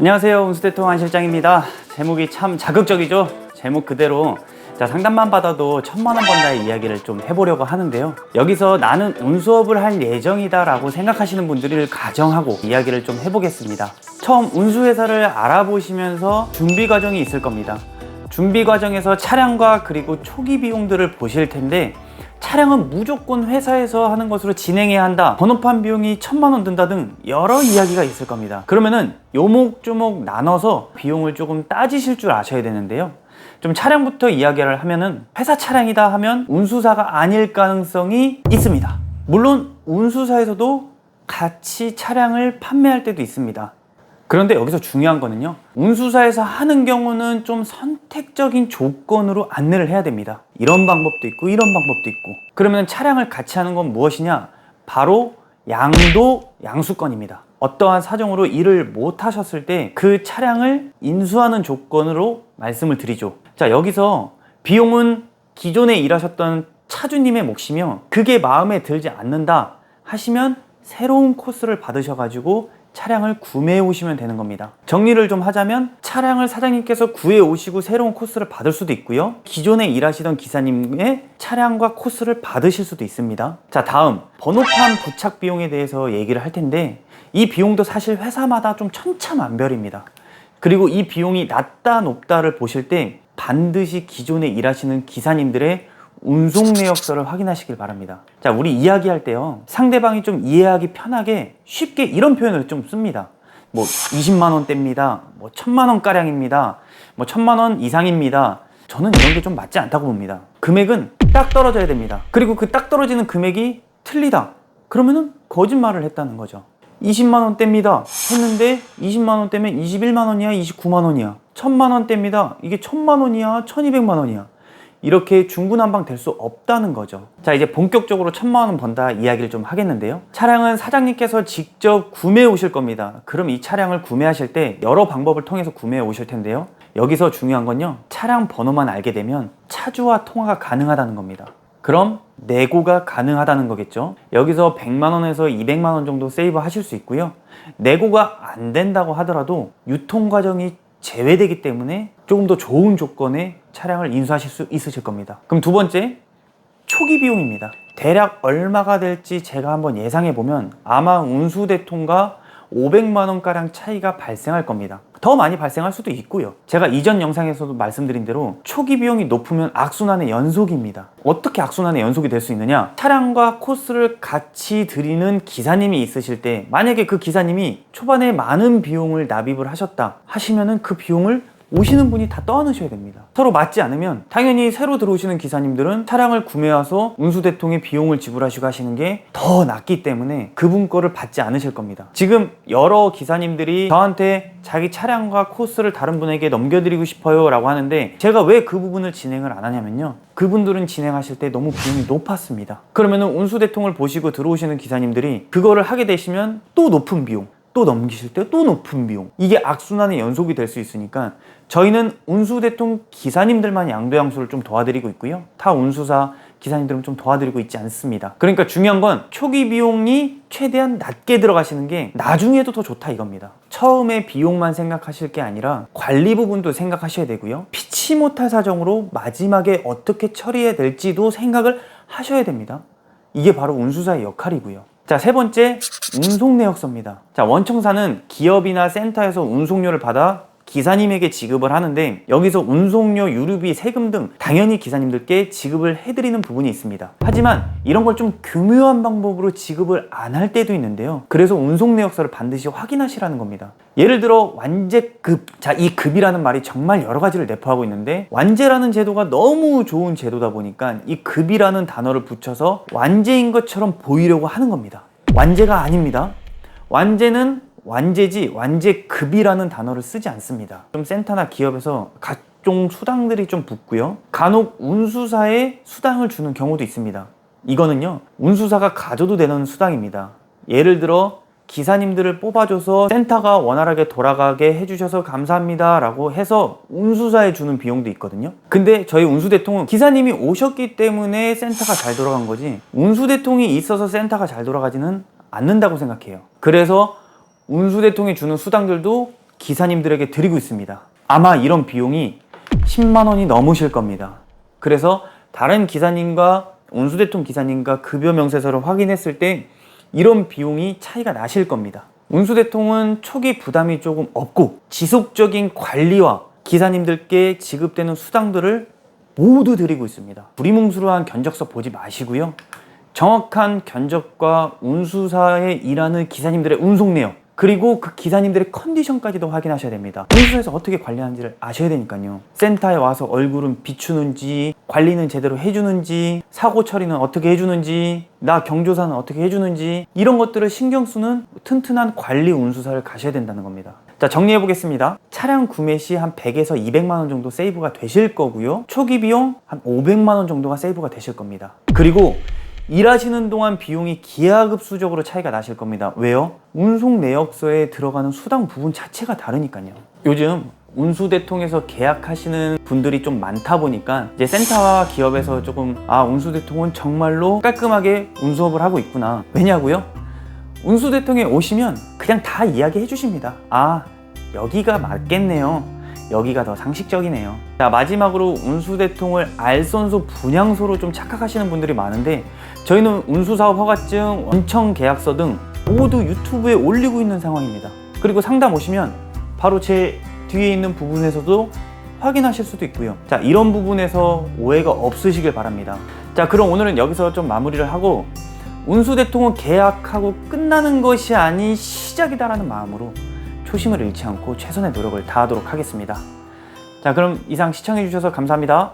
안녕하세요, 운수대통 안 실장입니다. 제목이 참 자극적이죠. 제목 그대로 상담만 받아도 1000만 원 번다의 이야기를 좀 해보려고 하는데요. 여기서 나는 운수업을 할 예정이다 라고 생각하시는 분들을 가정하고 이야기를 좀 해보겠습니다. 처음 운수회사를 알아보시면서 준비 과정이 있을 겁니다. 준비 과정에서 차량과 그리고 초기 비용들을 보실 텐데, 차량은 무조건 회사에서 하는 것으로 진행해야 한다, 번호판 비용이 1000만 원 든다 등 여러 이야기가 있을 겁니다. 그러면은 요목조목 나눠서 비용을 조금 따지실 줄 아셔야 되는데요. 좀 차량부터 이야기를 하면은, 회사 차량이다 하면 운수사가 아닐 가능성이 있습니다. 물론 운수사에서도 같이 차량을 판매할 때도 있습니다. 그런데 여기서 중요한 거는요, 운수사에서 하는 경우는 좀 선택적인 조건으로 안내를 해야 됩니다. 이런 방법도 있고 이런 방법도 있고. 그러면 차량을 같이 하는 건 무엇이냐? 바로 양도 양수권입니다. 어떠한 사정으로 일을 못 하셨을 때 그 차량을 인수하는 조건으로 말씀을 드리죠. 자, 여기서 비용은 기존에 일하셨던 차주님의 몫이며, 그게 마음에 들지 않는다 하시면 새로운 코스를 받으셔가지고 차량을 구매해 오시면 되는 겁니다. 정리를 좀 하자면, 차량을 사장님께서 구해 오시고 새로운 코스를 받을 수도 있고요, 기존에 일하시던 기사님의 차량과 코스를 받으실 수도 있습니다. 자, 다음 번호판 부착 비용에 대해서 얘기를 할 텐데, 이 비용도 사실 회사마다 좀 천차만별입니다. 그리고 이 비용이 낮다 높다를 보실 때 반드시 기존에 일하시는 기사님들의 운송 내역서를 확인하시길 바랍니다. 자, 우리 이야기할 때요, 상대방이 좀 이해하기 편하게 쉽게 이런 표현을 좀 씁니다. 뭐 20만 원대입니다, 뭐 1000만 원 가량입니다, 뭐 1000만 원 이상입니다. 저는 이런 게 좀 맞지 않다고 봅니다. 금액은 딱 떨어져야 됩니다. 그리고 그 딱 떨어지는 금액이 틀리다 그러면은 거짓말을 했다는 거죠. 20만 원대입니다 했는데 20만 원대면 21만 원이야, 29만 원이야. 1000만 원대입니다, 이게 1000만 원이야, 1200만 원이야. 이렇게 중구난방 될 수 없다는 거죠. 자, 이제 본격적으로 1000만 원 번다 이야기를 좀 하겠는데요. 차량은 사장님께서 직접 구매해 오실 겁니다. 그럼 이 차량을 구매하실 때 여러 방법을 통해서 구매해 오실 텐데요. 여기서 중요한 건요, 차량 번호만 알게 되면 차주와 통화가 가능하다는 겁니다. 그럼 내고가 가능하다는 거겠죠. 여기서 100만 원에서 200만 원 정도 세이브 하실 수 있고요. 내고가 안 된다고 하더라도 유통 과정이 제외되기 때문에 조금 더 좋은 조건의 차량을 인수하실 수 있으실 겁니다. 그럼 두 번째, 초기 비용입니다. 대략 얼마가 될지 제가 한번 예상해 보면 아마 운수대통과 500만 원가량 차이가 발생할 겁니다. 더 많이 발생할 수도 있고요. 제가 이전 영상에서도 말씀드린 대로 초기 비용이 높으면 악순환의 연속입니다. 어떻게 악순환의 연속이 될 수 있느냐? 차량과 코스를 같이 드리는 기사님이 있으실 때, 만약에 그 기사님이 초반에 많은 비용을 납입을 하셨다 하시면은 그 비용을 오시는 분이 다 떠안으셔야 됩니다. 서로 맞지 않으면 당연히 새로 들어오시는 기사님들은 차량을 구매와서 운수대통의 비용을 지불하시고 하시는 게 더 낫기 때문에 그분 거를 받지 않으실 겁니다. 지금 여러 기사님들이 저한테 자기 차량과 코스를 다른 분에게 넘겨드리고 싶어요 라고 하는데, 제가 왜 그 부분을 진행을 안 하냐면요, 그분들은 진행하실 때 너무 비용이 높았습니다. 그러면 운수대통을 보시고 들어오시는 기사님들이 그거를 하게 되시면 또 높은 비용, 또 넘기실 때 또 높은 비용, 이게 악순환의 연속이 될 수 있으니까 저희는 운수대통 기사님들만 양도양수를 좀 도와드리고 있고요, 타 운수사 기사님들은 좀 도와드리고 있지 않습니다. 그러니까 중요한 건 초기 비용이 최대한 낮게 들어가시는 게 나중에도 더 좋다 이겁니다. 처음에 비용만 생각하실 게 아니라 관리 부분도 생각하셔야 되고요, 피치 못할 사정으로 마지막에 어떻게 처리해야 될지도 생각을 하셔야 됩니다. 이게 바로 운수사의 역할이고요. 자, 세 번째, 운송 내역서입니다. 자, 원청사는 기업이나 센터에서 운송료를 받아 기사님에게 지급을 하는데, 여기서 운송료, 유류비, 세금 등 당연히 기사님들께 지급을 해드리는 부분이 있습니다. 하지만 이런 걸 좀 교묘한 방법으로 지급을 안 할 때도 있는데요. 그래서 운송 내역서를 반드시 확인하시라는 겁니다. 예를 들어 완제급, 자, 이 급이라는 말이 정말 여러 가지를 내포하고 있는데, 완제라는 제도가 너무 좋은 제도다 보니까 이 급이라는 단어를 붙여서 완제인 것처럼 보이려고 하는 겁니다. 완제가 아닙니다. 완제는 완제지 완제급이라는 단어를 쓰지 않습니다. 좀 센터나 기업에서 각종 수당들이 좀 붙고요, 간혹 운수사에 수당을 주는 경우도 있습니다. 이거는요, 운수사가 가져도 되는 수당입니다. 예를 들어 기사님들을 뽑아줘서 센터가 원활하게 돌아가게 해주셔서 감사합니다 라고 해서 운수사에 주는 비용도 있거든요. 근데 저희 운수대통은 기사님이 오셨기 때문에 센터가 잘 돌아간 거지, 운수대통이 있어서 센터가 잘 돌아가지는 않는다고 생각해요. 그래서 운수대통이 주는 수당들도 기사님들에게 드리고 있습니다. 아마 이런 비용이 10만 원이 넘으실 겁니다. 그래서 다른 기사님과 운수대통 기사님과 급여 명세서를 확인했을 때 이런 비용이 차이가 나실 겁니다. 운수대통은 초기 부담이 조금 없고 지속적인 관리와 기사님들께 지급되는 수당들을 모두 드리고 있습니다. 두리뭉술한 견적서 보지 마시고요. 정확한 견적과 운수사에 일하는 기사님들의 운송 내역, 그리고 그 기사님들의 컨디션까지도 확인하셔야 됩니다. 운수사에서 어떻게 관리하는지를 아셔야 되니까요. 센터에 와서 얼굴은 비추는지, 관리는 제대로 해주는지, 사고 처리는 어떻게 해주는지, 나 경조사는 어떻게 해주는지, 이런 것들을 신경 쓰는 튼튼한 관리 운수사를 가셔야 된다는 겁니다. 자, 정리해 보겠습니다. 차량 구매 시 한 100에서 200만 원 정도 세이브가 되실 거고요. 초기 비용 한 500만 원 정도가 세이브가 되실 겁니다. 그리고 일하시는 동안 비용이 기하급수적으로 차이가 나실 겁니다. 왜요? 운송 내역서에 들어가는 수당 부분 자체가 다르니까요. 요즘 운수대통에서 계약하시는 분들이 좀 많다 보니까 이제 센터와 기업에서 조금 운수대통은 정말로 깔끔하게 운수업을 하고 있구나. 왜냐고요? 운수대통에 오시면 그냥 다 이야기해 주십니다. 여기가 맞겠네요. 여기가 더 상식적이네요. 자, 마지막으로 운수대통을 알선소 분향소로 좀 착각하시는 분들이 많은데 저희는 운수사업 허가증, 원청 계약서 등 모두 유튜브에 올리고 있는 상황입니다. 그리고 상담 오시면 바로 제 뒤에 있는 부분에서도 확인하실 수도 있고요. 자, 이런 부분에서 오해가 없으시길 바랍니다. 자, 그럼 오늘은 여기서 좀 마무리를 하고 운수대통은 계약하고 끝나는 것이 아닌 시작이다라는 마음으로 초심을 잃지 않고 최선의 노력을 다하도록 하겠습니다. 자, 그럼 이상 시청해 주셔서 감사합니다.